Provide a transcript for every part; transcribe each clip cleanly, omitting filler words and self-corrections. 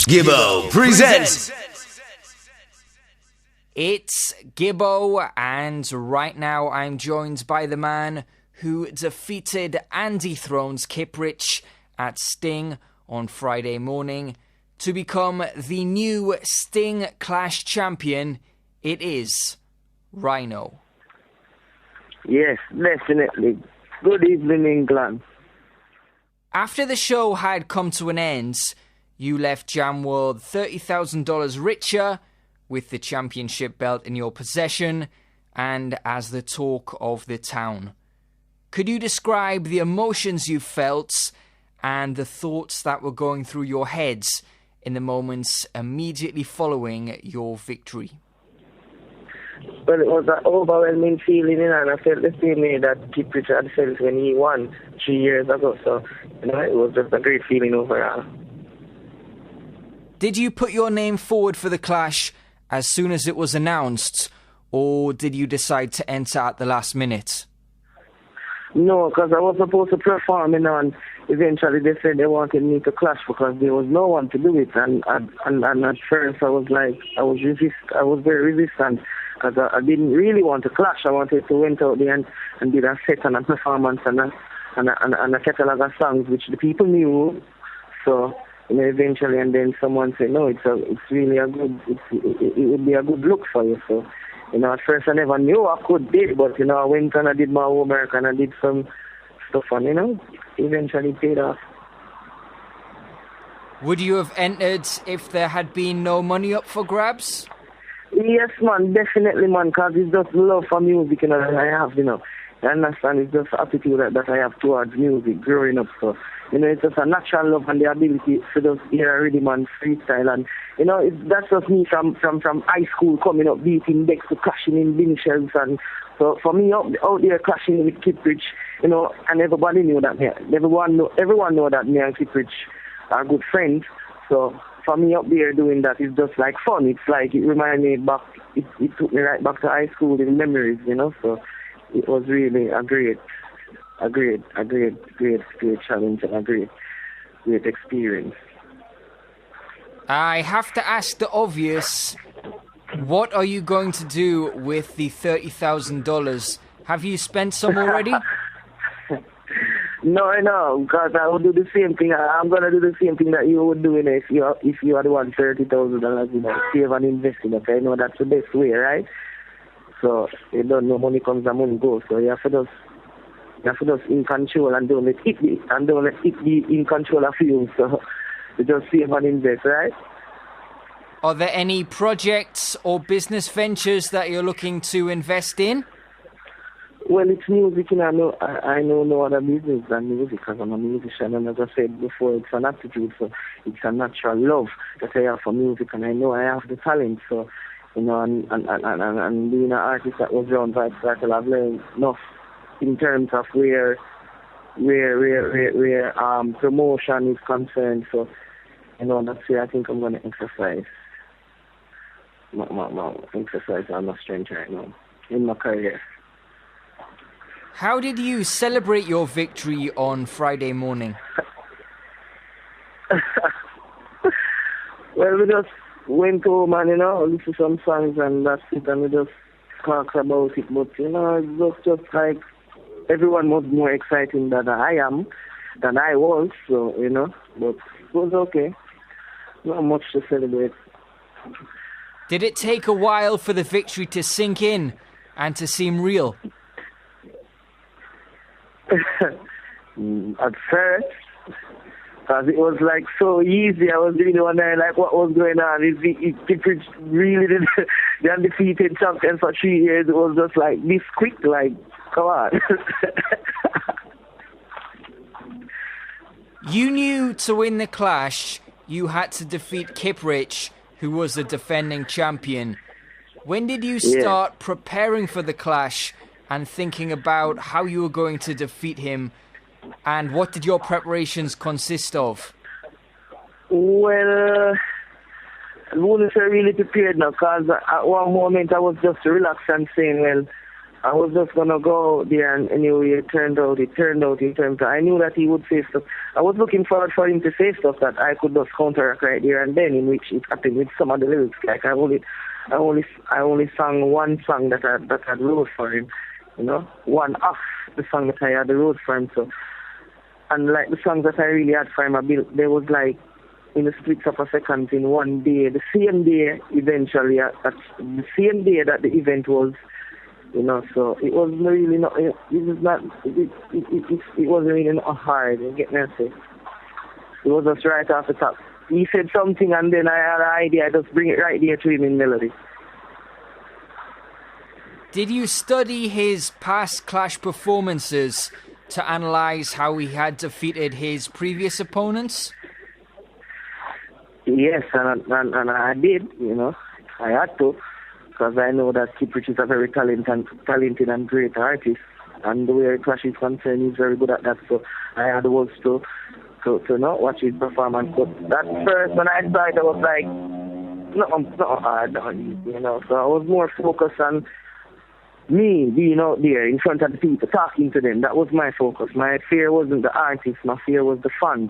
Gibbo presents. It's Gibbo, and right now I'm joined by the man who defeated and dethroned Kiprich at Sting on Friday morning to become the new Sting Clash champion. It is Ryno. Yes, definitely. Good evening, England. After the show had come to an end, you left Jam World $30,000 richer, with the championship belt in your possession and as the talk of the town. Could you describe the emotions you felt and the thoughts that were going through your heads in the moments immediately following your victory? Well, it was an overwhelming feeling, and I felt the same way that Kiprich had felt when he won 3 years ago. So, it was just a great feeling overall. Did you put your name forward for the clash as soon as it was announced, or did you decide to enter at the last minute? No, because I was supposed to perform, and eventually they said they wanted me to clash because there was no one to do it. And at first I was very resistant because I didn't really want to clash. I wanted to went out there and did a set and a performance and a catalog of songs which the people knew. So eventually, and then someone said, no, it's really a good, it would be a good look for you. So, at first I never knew I could did, but, I went and I did my homework and I did some stuff and, eventually paid off. Would you have entered if there had been no money up for grabs? Yes, man, definitely, man, because it's just love for music, that I have, I understand it's just attitude that I have towards music growing up, so, it's just a natural love and the ability to just hear a rhythm and freestyle, and, that's just me from high school coming up, beating decks to clashing in bin shells, and so for me out there clashing with Kiprich, and everybody knew that everyone know that me and Kiprich are good friends, so for me up there doing that is just like fun. It's like, it reminded me back, it took me right back to high school in memories, so it was really a great challenge and a great experience. I have to ask the obvious. What are you going to do with the $30,000? Have you spent some already? No, because I would do the same thing. I'm going to do the same thing that you would do if you had won $30,000, save and invest in it. I know that's the best way, right? So you don't know money comes and money goes. So you have to just in control and don't let it be in control of you. So you just save and invest, right? Are there any projects or business ventures that you're looking to invest in? Well, it's music, and I know no other business than music because I'm a musician, and as I said before, it's an attitude, so it's a natural love that I have for music, and I know I have the talent, so, and being an artist that was around by Cycle, I've learned enough in terms of where promotion is concerned, so, that's where I think I'm going to exercise my strength right now in my career. How did you celebrate your victory on Friday morning? Well, we just went home and, listened to some songs and that's it, and we just talked about it. But, it's just like everyone was more exciting than I was, so, but it was okay. Not much to celebrate. Did it take a while for the victory to sink in and to seem real? At first, because it was like so easy, I was really wondering like what was going on. Is Kiprich really the undefeated champion for 3 years? It was just like this quick, like, come on. You knew to win the clash, you had to defeat Kiprich, who was the defending champion. When did you start preparing for the clash and thinking about how you were going to defeat him, and what did your preparations consist of? Well, I wouldn't say really prepared now, because at one moment I was just relaxed and saying, well, I was just gonna go there, and anyway, it turned out. I knew that he would say stuff. I was looking forward for him to say stuff that I could just counteract right there and then, in which it happened with some of the lyrics. Like I only sang one song that I wrote for him, you know, one off the song that I had wrote for him. So, and like the songs that I really had for him, there was like in the splits of a second in one day, the same day eventually, at the same day that the event was. You know, so it was really not. It wasn't really not hard. You get me? It was just right off the top. He said something, and then I had an idea. I just bring it right there to him in melody. Did you study his past Clash performances to analyse how he had defeated his previous opponents? Yes, and I did. You know, I had to. Because I know that Kiprich is a very talented and great artist, and the way Clash is concerned, he's very good at that. So I had the words to not watch his performance. But that first, when I started, I was like, not hard, you know. So I was more focused on me being out there in front of the people, talking to them. That was my focus. My fear wasn't the artist. My fear was the fans.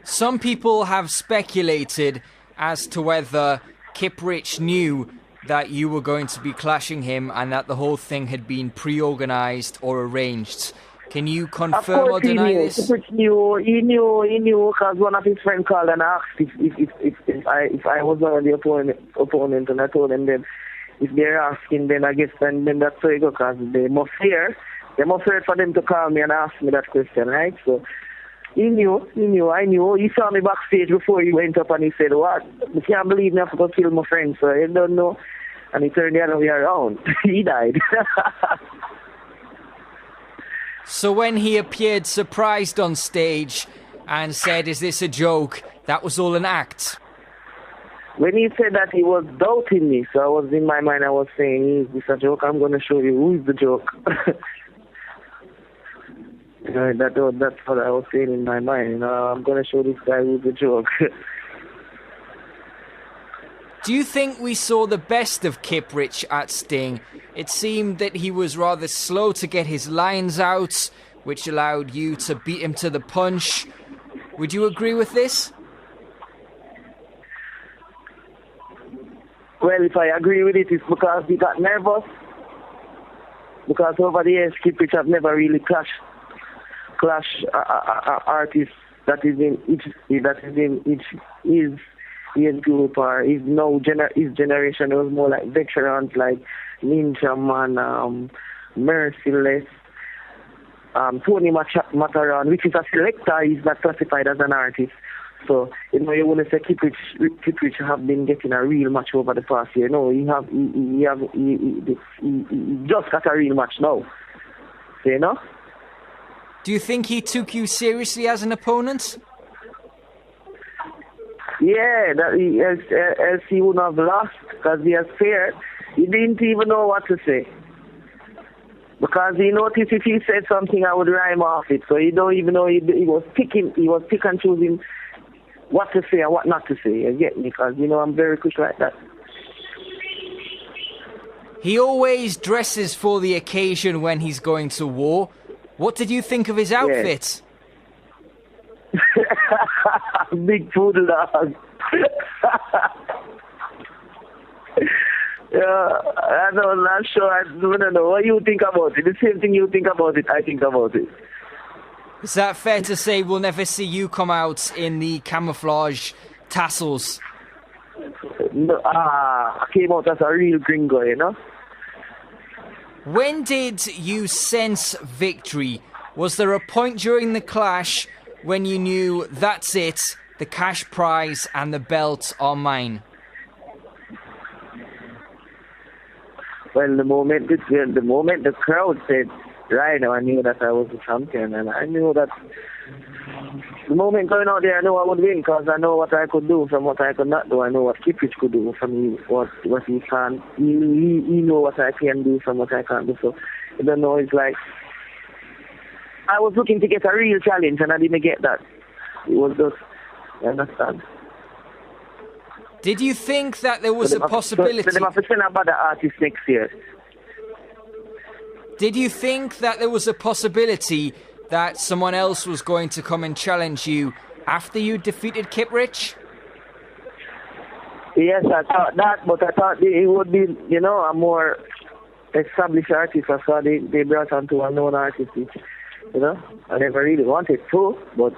Some people have speculated as to whether Kiprich knew that you were going to be clashing him and that the whole thing had been pre-organised or arranged. Can you confirm or deny this? Kiprich knew. He knew because one of his friends called and asked if I was one of the opponent, and I told them then if they're asking, then I guess then that's how it goes, because they must hear for them to call me and ask me that question, right? So I knew. He saw me backstage before he went up and he said, "What? I can't believe me, I have to go kill my friend." So I don't know. And he turned the other way around. He died. So when he appeared surprised on stage and said, "Is this a joke?" that was all an act? When he said that, he was doubting me. So I was in my mind, I was saying, "Is this a joke? I'm going to show you who is the joke." That's what I was saying in my mind. You know, I'm going to show this guy who's the joke. Do you think we saw the best of Kiprich at Sting? It seemed that he was rather slow to get his lines out, which allowed you to beat him to the punch. Would you agree with this? Well, if I agree with it, it's because he got nervous. Because over the years, Kiprich have never really clashed artists that is in his group, or his generation. It was more like veterans like Ninja Man, Merciless, Tony Mataran, which is a selector. He's not classified as an artist. So, you know, you want to say Kiprich have been getting a real match over the past year. No, he just got a real match now. So, you know? Do you think he took you seriously as an opponent? Yeah, else he wouldn't have lost, because he has feared. He didn't even know what to say. Because he noticed if he said something, I would rhyme off it. So he don't even know, he was pick and choosing what to say and what not to say. You get me? Because, you know, I'm very quick like that. He always dresses for the occasion when he's going to war. What did you think of his outfit? Yeah. Big poodle dog. Yeah, I'm not sure. I don't know what you think about it. The same thing you think about it, I think about it. Is that fair to say we'll never see you come out in the camouflage tassels? No, I came out as a real gringo, you know? When did you sense victory? Was there a point during the clash when you knew that's it, the cash prize and the belt are mine? Well, the moment the crowd said Ryno, I knew that I was the champion, and I knew that the moment going out there, I knew I would win, because I know what I could do from what I could not do. I know what Kiprich could do from me, what he can. He know what I can do from what I can't do. So, I don't know, it's like I was looking to get a real challenge, and I didn't get that. It was just, you understand? Did you think that there was a possibility? So they have to send about the artist next year. Did you think that there was a possibility that someone else was going to come and challenge you after you defeated Kiprich? Yes, I thought that, but I thought it would be, a more established artist. I saw they brought on to a known artist, which, I never really wanted to, but...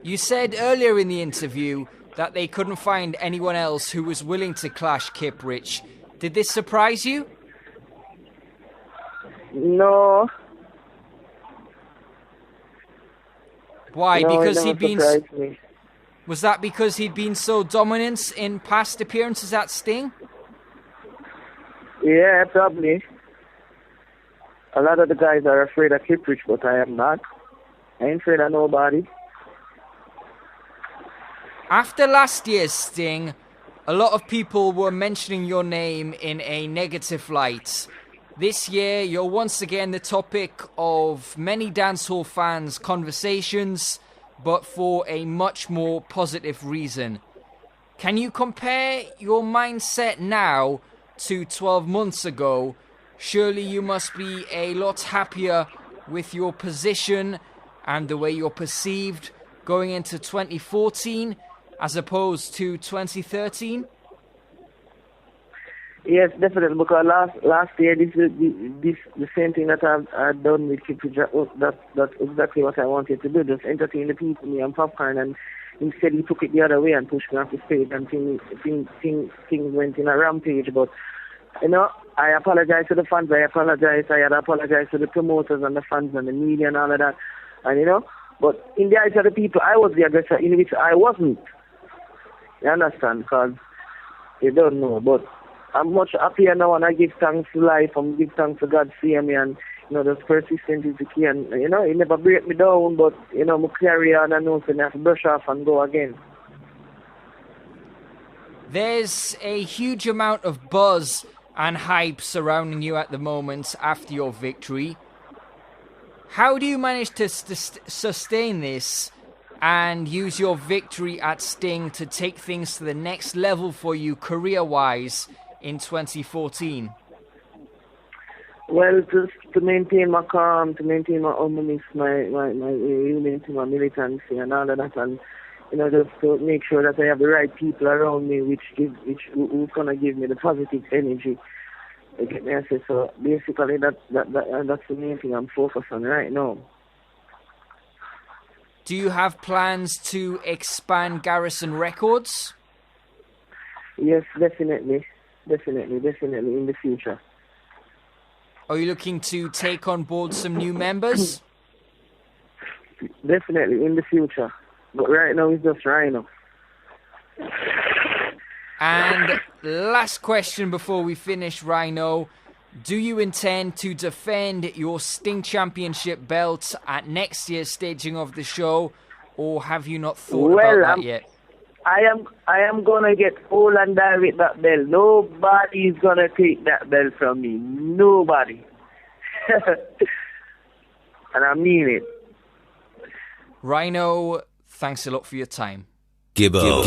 You said earlier in the interview that they couldn't find anyone else who was willing to clash Kiprich. Did this surprise you? No. Why? No, because he'd been... Me. Was that because he'd been so dominant in past appearances at Sting? Yeah, probably. A lot of the guys are afraid of Kiprich, but I am not. I ain't afraid of nobody. After last year's Sting, a lot of people were mentioning your name in a negative light. This year, you're once again the topic of many dancehall fans' conversations, but for a much more positive reason. Can you compare your mindset now to 12 months ago? Surely you must be a lot happier with your position and the way you're perceived going into 2014 as opposed to 2013? Yes, definitely, because last year this the same thing that I've done with Kiprich. That's exactly what I wanted to do, just entertain the people, me and Popcorn, and instead he took it the other way and pushed me off the stage, and things went in a rampage. But I apologize to the fans. I had apologized to the promoters and the fans and the media and all of that, and but in the eyes of the people, I was the aggressor, in which I wasn't. You understand? Because you don't know, but I'm much happier now, and I give thanks to life, and give thanks to God for me, and just persistence is the key, and it never break me down, but I carry on and know, so I have to brush off and go again. There's a huge amount of buzz and hype surrounding you at the moment after your victory. How do you manage to sustain this and use your victory at Sting to take things to the next level for you career-wise in 2014? Well, just to maintain my calm, to maintain my humbleness, my my militancy and all of that, and just to make sure that I have the right people around me, who's gonna give me the positive energy. You get me? So basically, that's the main thing I'm focused on right now. Do you have plans to expand Garrison Records? Yes, definitely in the future. Are you looking to take on board some new members? Definitely in the future, but right now it's just Ryno. And last question before we finish, Ryno. Do you intend to defend your Sting Championship belt at next year's staging of the show, or have you not thought about that yet? I am gonna get all and die with that belt. Nobody's gonna take that belt from me. Nobody. And I mean it. Ryno, thanks a lot for your time. Gibbo.